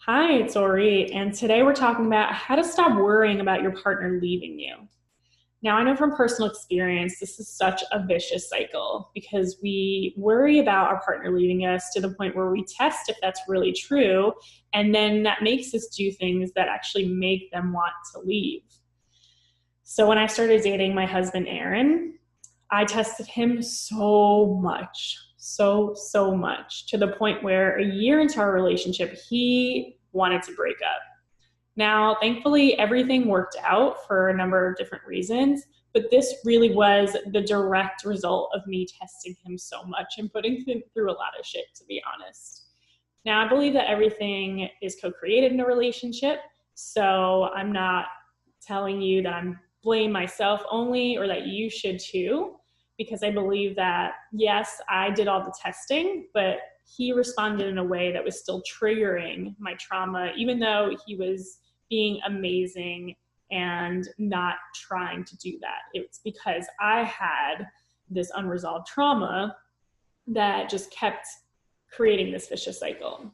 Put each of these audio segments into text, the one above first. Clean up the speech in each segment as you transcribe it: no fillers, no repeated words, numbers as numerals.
Hi, it's Orit, and today we're talking about how to stop worrying about your partner leaving you. Now, I know from personal experience, this is such a vicious cycle because we worry about our partner leaving us to the point where we test if that's really true, and then that makes us do things that actually make them want to leave. So, when I started dating my husband, Aaron, I tested him so much, so much, to the point where a year into our relationship, he wanted to break up. Now, thankfully, everything worked out for a number of different reasons, but this really was the direct result of me testing him so much and putting him through a lot of shit, to be honest. Now, I believe that everything is co created in a relationship, so I'm not telling you that I'm blame myself only or that you should too, because I believe that, yes, I did all the testing, but he responded in a way that was still triggering my trauma, even though he was being amazing and not trying to do that. It's because I had this unresolved trauma that just kept creating this vicious cycle.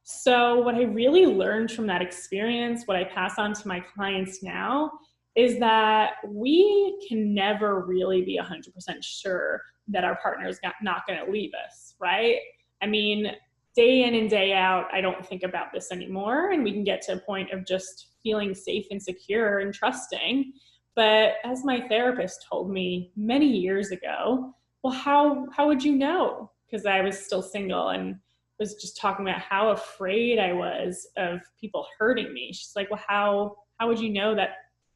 So, what I really learned from that experience, what I pass on to my clients now, is that we can never really be 100% sure that our partner is not going to leave us, right? I mean, day in and day out, I don't think about this anymore, and we can get to a point of just feeling safe and secure and trusting. But as my therapist told me many years ago, well, how would you know? Because I was still single and was just talking about how afraid I was of people hurting me. She's like, well, how would you know that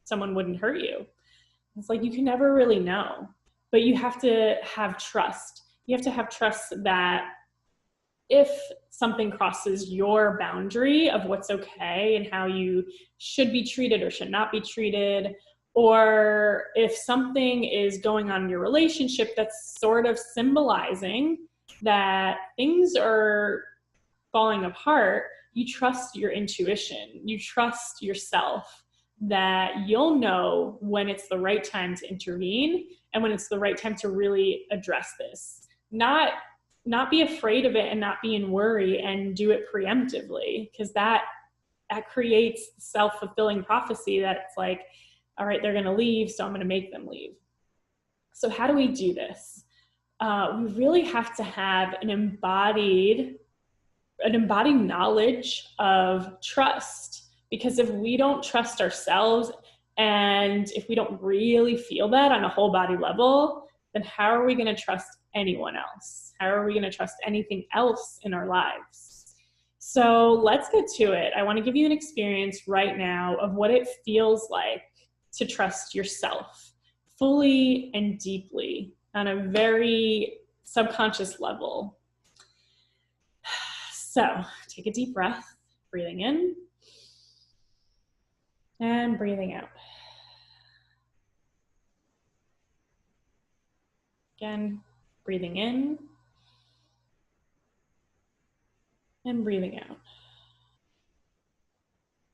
someone wouldn't hurt you? It's like, you can never really know, but you have to have trust. You have to have trust that if something crosses your boundary of what's okay and how you should be treated or should not be treated, or if something is going on in your relationship that's sort of symbolizing that things are falling apart, you trust your intuition, you trust yourself that you'll know when it's the right time to intervene and when it's the right time to really address this. Not be afraid of it and not be in worry and do it preemptively, because that creates self-fulfilling prophecy that's like, all right, they're going to leave, so I'm going to make them leave. So how do we do this? We really have to have an embodied knowledge of trust, because if we don't trust ourselves and if we don't really feel that on a whole body level, then how are we going to trust anyone else? How are we going to trust anything else in our lives? So let's get to it. I want to give you an experience right now of what it feels like to trust yourself fully and deeply on a very subconscious level. So take a deep breath, breathing in and breathing out. Again, breathing in and breathing out.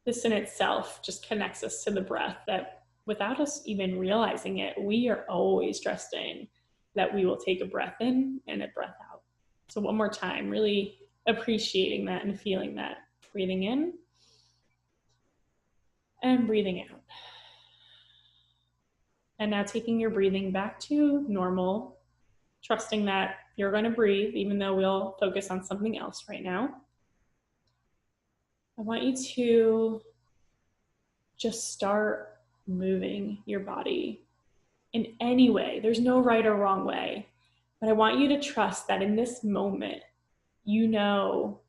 This in itself just connects us to the breath, that without us even realizing it, we are always trusting that we will take a breath in and a breath out. So one more time, really appreciating that and feeling that. Breathing in and breathing out. And now taking your breathing back to normal, trusting that you're going to breathe, even though we'll focus on something else right now. I want you to just start moving your body in any way. There's no right or wrong way, but I want you to trust that in this moment, you know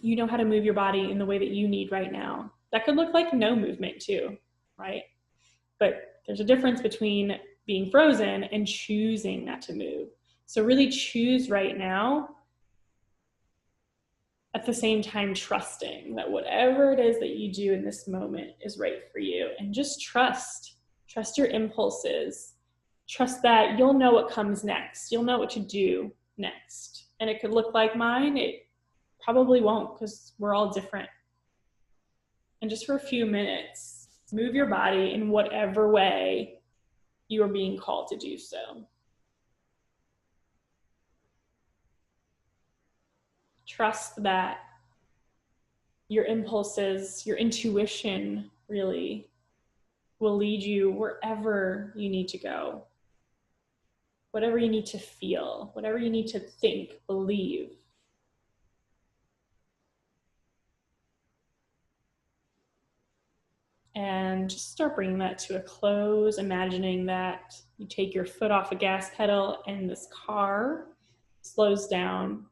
how to move your body in the way that you need right now. That could look like no movement too, right? But there's a difference between being frozen and choosing not to move. So really choose right now, at the same time trusting that whatever it is that you do in this moment is right for you. And just trust your impulses. Trust that you'll know what comes next. You'll know what to do next. And it could look like mine. It probably won't, because we're all different. And just for a few minutes, move your body in whatever way you are being called to do so. Trust that your impulses, your intuition really will lead you wherever you need to go, whatever you need to feel, whatever you need to think, believe. And just start bringing that to a close, imagining that you take your foot off a gas pedal and this car slows down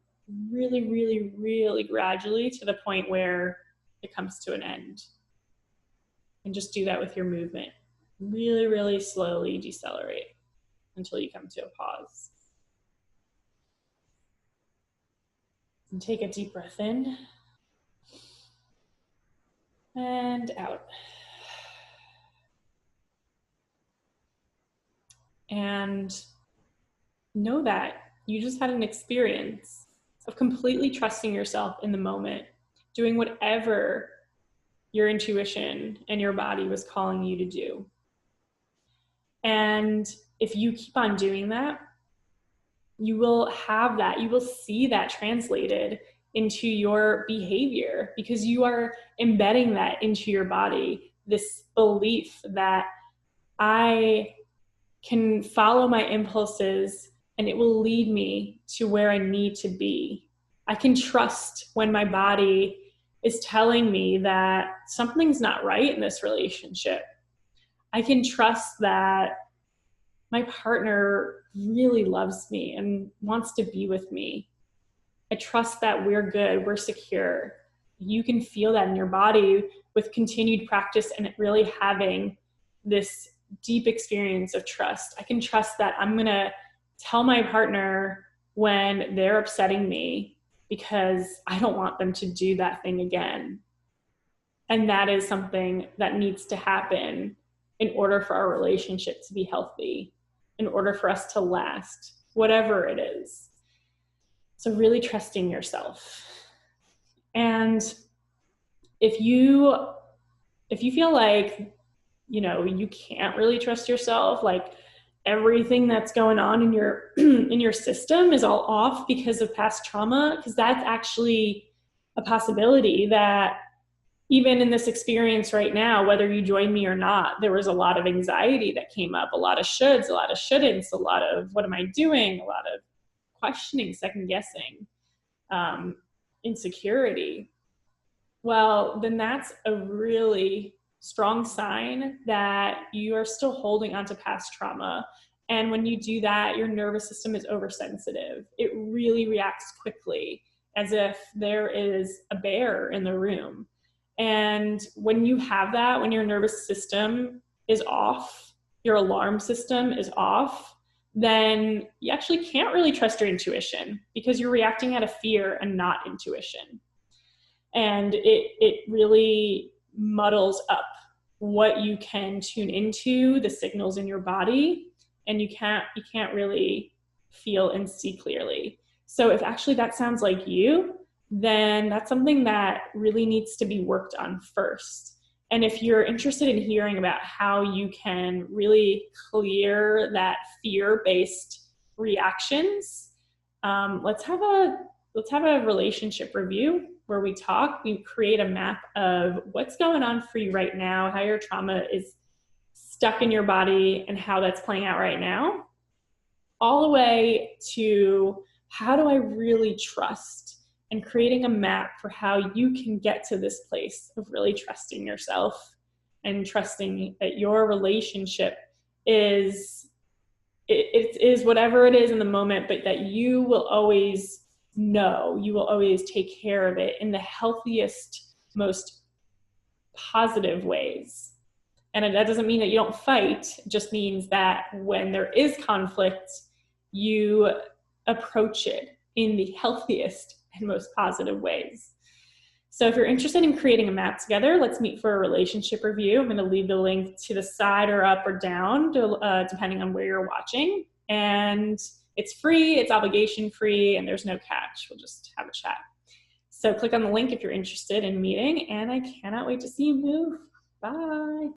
really, really, really gradually to the point where it comes to an end. And just do that with your movement. Really, really slowly decelerate until you come to a pause. And take a deep breath in and out. And know that you just had an experience of completely trusting yourself in the moment, doing whatever your intuition and your body was calling you to do. And if you keep on doing that, you will have that, you will see that translated into your behavior, because you are embedding that into your body, this belief that I can follow my impulses and it will lead me to where I need to be. I can trust when my body is telling me that something's not right in this relationship. I can trust that my partner really loves me and wants to be with me. I trust that we're good, we're secure. You can feel that in your body with continued practice and really having this deep experience of trust. I can trust that I'm going to tell my partner when they're upsetting me because I don't want them to do that thing again. And that is something that needs to happen in order for our relationship to be healthy, in order for us to last, whatever it is. So really trusting yourself. And if you feel like, you can't really trust yourself, like everything that's going on in your in your system is all off because of past trauma, because that's actually a possibility that even in this experience right now, whether you join me or not, there was a lot of anxiety that came up, a lot of shoulds, a lot of shouldn'ts, a lot of what am I doing, a lot of questioning, second guessing, insecurity. Well, then that's a really strong sign that you are still holding onto past trauma. And when you do that, your nervous system is oversensitive. It really reacts quickly, as if there is a bear in the room. And when you have that, when your nervous system is off, your alarm system is off, then you actually can't really trust your intuition, because you're reacting out of fear and not intuition. And it really muddles up what you can tune into, the signals in your body, and you can't really feel and see clearly. So if actually that sounds like you, then that's something that really needs to be worked on first. And if you're interested in hearing about how you can really clear that fear-based reactions, let's have a relationship review where we talk. We create a map of what's going on for you right now, how your trauma is stuck in your body and how that's playing out right now, all the way to how do I really trust, and creating a map for how you can get to this place of really trusting yourself and trusting that your relationship is whatever it is in the moment, but that you will always know, you will always take care of it in the healthiest, most positive ways. And that doesn't mean that you don't fight. It just means that when there is conflict, you approach it in the healthiest and most positive ways. So if you're interested in creating a map together, let's meet for a relationship review. I'm going to leave the link to the side or up or down, depending on where you're watching. And it's free, it's obligation free, and there's no catch. We'll just have a chat. So click on the link if you're interested in meeting, and I cannot wait to see you move. Bye.